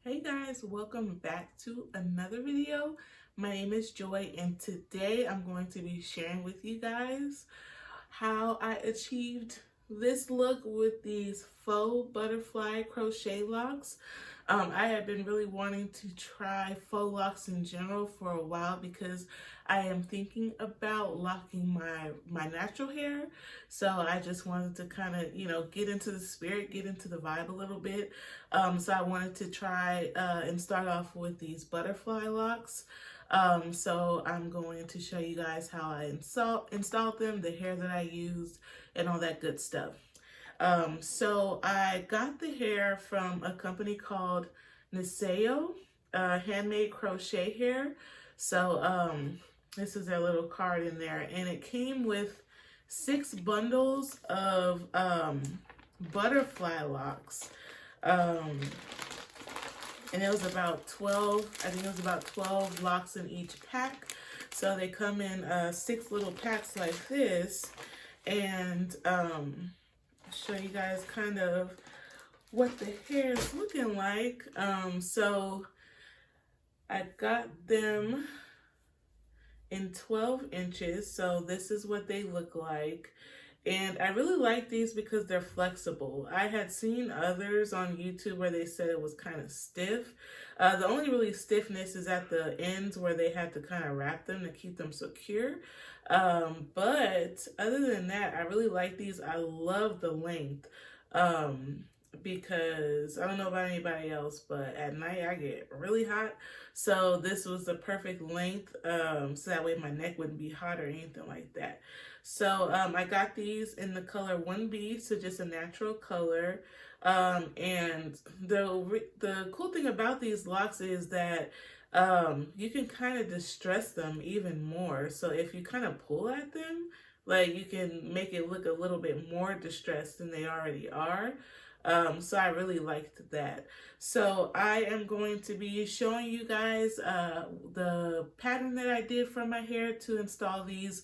Hey guys, welcome back to another video. My name is Joy and today I'm going to be sharing with you guys how I achieved this look with these faux butterfly crochet locks. I have been really wanting to try faux locks in general for a while because I am thinking about locking my natural hair. So I just wanted to kind of, get into the spirit, get into the vibe a little bit. So I wanted to try and start off with these butterfly locks. So I'm going to show you guys how I installed them, the hair that I used, and all that good stuff. So I got the hair from a company called NISEYO, handmade crochet hair. So this is their little card in there, and it came with 6 bundles of butterfly locks. Um, and it was about 12, I think it was about 12 locks in each pack. So they come in 6 little packs like this, and show you guys kind of what the hair is looking like. So I got them in 12 inches, so this is what they look like. And I really like these because they're flexible. I had seen others on YouTube where they said it was kind of stiff. The only really stiffness is at the ends where they had to kind of wrap them to keep them secure. But other than that, I really like these. I love the length. Because I don't know about anybody else, but at night I get really hot. So this was the perfect length, so that way my neck wouldn't be hot or anything like that. So I got these in the color 1B, so just a natural color. And the cool thing about these locks is that you can kind of distress them even more. So if you kind of pull at them, like you can make it look a little bit more distressed than they already are. So I really liked that. So I am going to be showing you guys the pattern that I did for my hair to install these.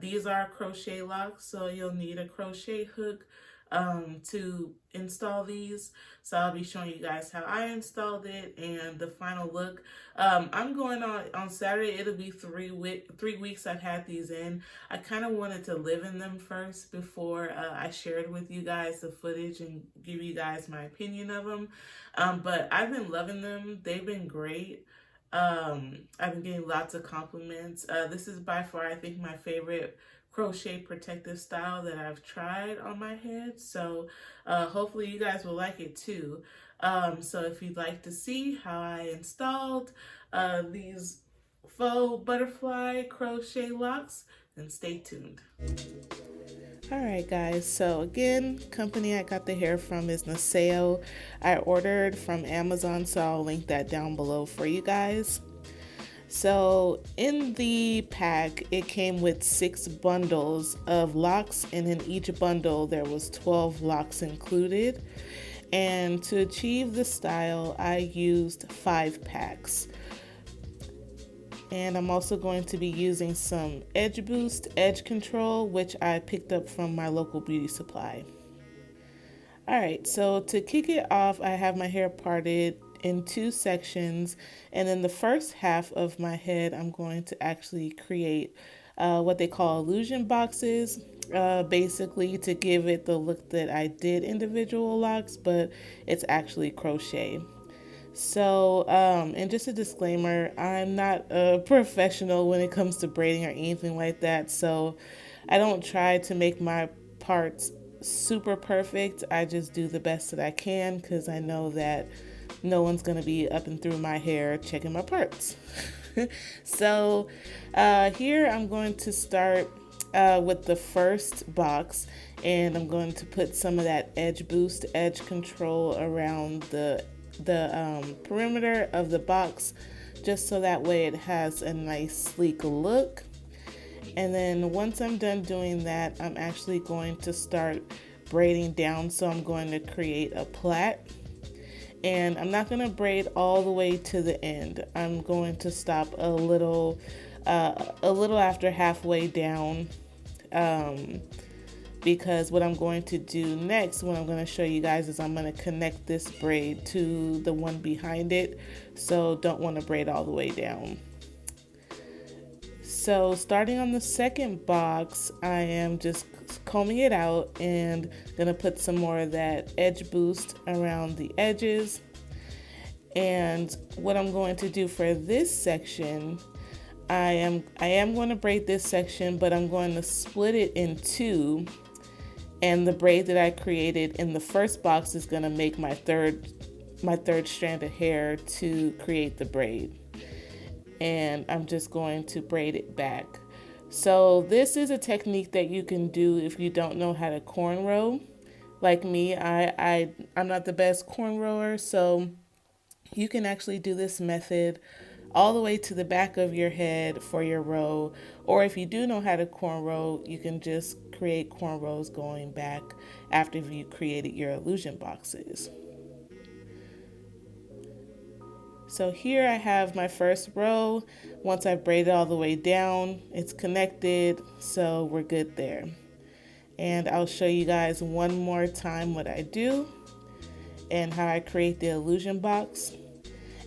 These are crochet locks, so you'll need a crochet hook to install these. So I'll be showing you guys how I installed it and the final look. I'm going on Saturday. It'll be 3 weeks I've had these in. I kind of wanted to live in them first before I shared with you guys the footage and give you guys my opinion of them. But I've been loving them. They've been great. I've been getting lots of compliments. This is by far, I think, my favorite crochet protective style that I've tried on my head. So hopefully you guys will like it too. So if you'd like to see how I installed these faux butterfly crochet locks, then stay tuned. Alright guys, so again, company I got the hair from is NISEYO. I ordered from Amazon, so I'll link that down below for you guys. So in the pack, it came with 6 bundles of locks, and in each bundle there was 12 locks included. And to achieve the style, I used 5 packs. And I'm also going to be using some edge boost, edge control, which I picked up from my local beauty supply. Alright, so to kick it off, I have my hair parted in 2 sections, and in the first half of my head I'm going to actually create what they call illusion boxes, basically to give it the look that I did individual locks, but it's actually crochet. So, and just a disclaimer, I'm not a professional when it comes to braiding or anything like that, so I don't try to make my parts super perfect. I just do the best that I can because I know that no one's going to be up and through my hair checking my parts. So here I'm going to start with the first box, and I'm going to put some of that edge boost, edge control around the perimeter of the box, just so that way it has a nice sleek look. And then once I'm done doing that, I'm actually going to start braiding down. So I'm going to create a plait, and I'm not going to braid all the way to the end. I'm going to stop a little after halfway down, because what I'm going to do next, what I'm going to show you guys, is I'm going to connect this braid to the one behind it. So don't want to braid all the way down. So starting on the second box, I am just combing it out and going to put some more of that edge boost around the edges. And what I'm going to do for this section, I am going to braid this section, but I'm going to split it in two. And the braid that I created in the first box is going to make my third strand of hair to create the braid. And I'm just going to braid it back. So this is a technique that you can do if you don't know how to cornrow. Like me, I'm not the best cornrower, so you can actually do this method all the way to the back of your head for your row. Or if you do know how to cornrow, you can just create cornrows going back after you created your illusion boxes. So here I have my first row. Once I've braided all the way down, it's connected, so we're good there. And I'll show you guys one more time what I do and how I create the illusion box.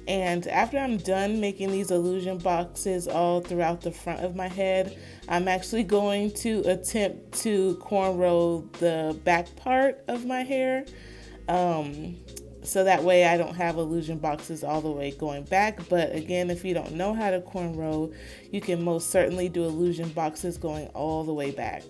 And after I'm done making these illusion boxes all throughout the front of my head, I'm actually going to attempt to cornrow the back part of my hair. So that way I don't have illusion boxes all the way going back. But again, if you don't know how to cornrow, you can most certainly do illusion boxes going all the way back.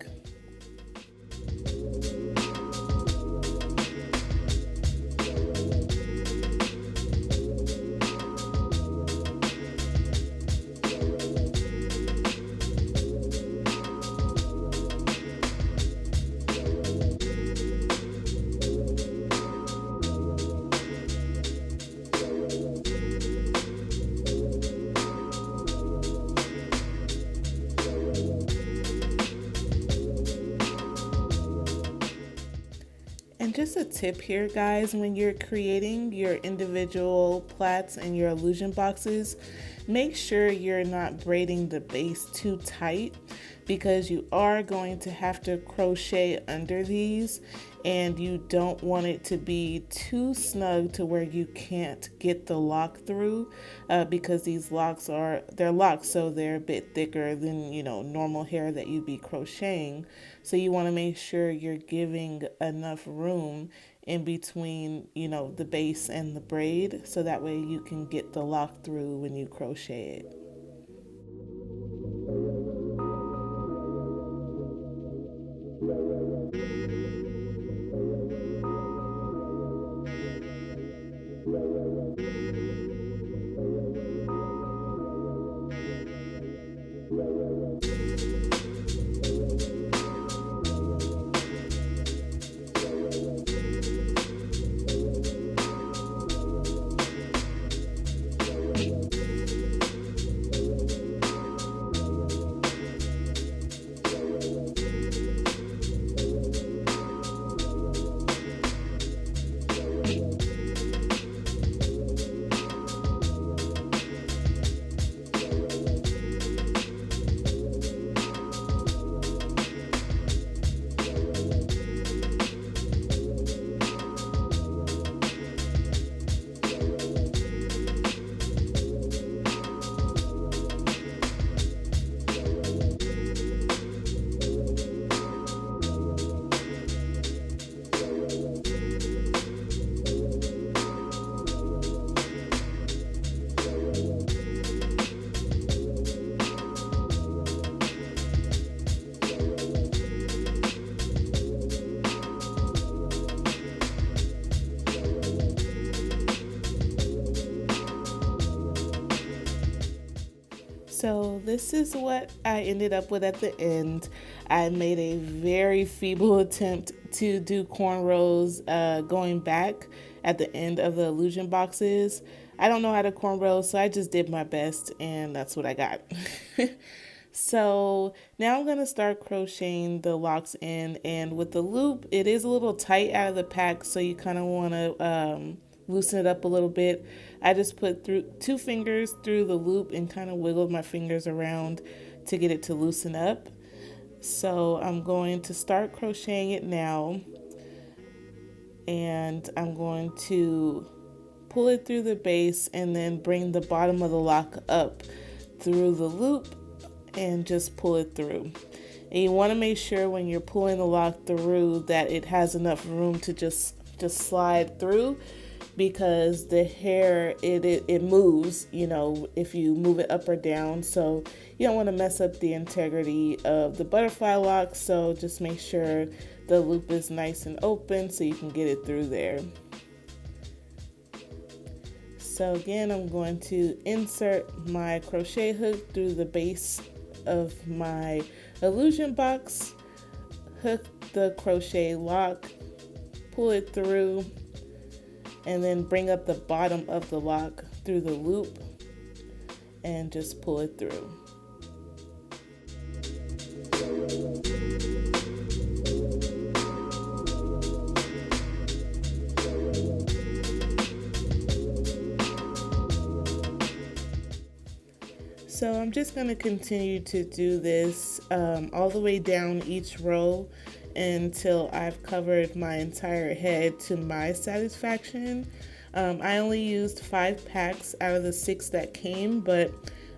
And just a tip here, guys, when you're creating your individual plaits and your illusion boxes, make sure you're not braiding the base too tight, because you are going to have to crochet under these, and you don't want it to be too snug to where you can't get the lock through, because these locks they're locks, so they're a bit thicker than normal hair that you'd be crocheting. So you want to make sure you're giving enough room in between the base and the braid, so that way you can get the lock through when you crochet it. So this is what I ended up with at the end. I made a very feeble attempt to do cornrows going back at the end of the illusion boxes. I don't know how to cornrow, so I just did my best, and that's what I got. So now I'm going to start crocheting the locks in, and with the loop, it is a little tight out of the pack, so you kind of want to loosen it up a little bit. I just put two fingers through the loop and kind of wiggled my fingers around to get it to loosen up. So I'm going to start crocheting it now, and I'm going to pull it through the base and then bring the bottom of the lock up through the loop and just pull it through. And you want to make sure when you're pulling the lock through that it has enough room to just slide through, because the hair it moves, you know, if you move it up or down. So you don't want to mess up the integrity of the butterfly lock. So just make sure the loop is nice and open so you can get it through there. So again, I'm going to insert my crochet hook through the base of my illusion box, hook the crochet lock, pull it through, and then bring up the bottom of the lock through the loop and just pull it through. So I'm just going to continue to do this all the way down each row until I've covered my entire head to my satisfaction. I only used 5 packs out of the 6 that came, but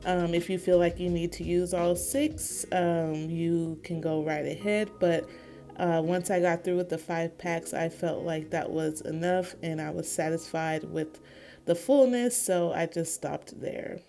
if you feel like you need to use all 6, you can go right ahead. But once I got through with the 5 packs, I felt like that was enough and I was satisfied with the fullness, so I just stopped there.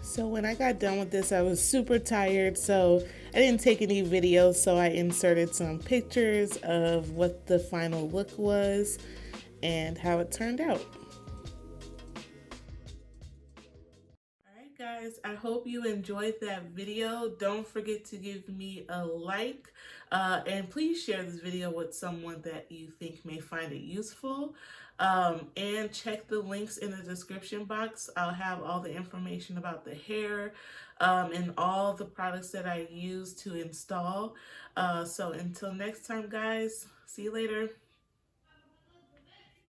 So when I got done with this, I was super tired, so I didn't take any videos, so I inserted some pictures of what the final look was and how it turned out. Alright guys, I hope you enjoyed that video. Don't forget to give me a like, and please share this video with someone that you think may find it useful. And check the links in the description box. I'll have all the information about the hair, and all the products that I use to install. So until next time, guys, see you later.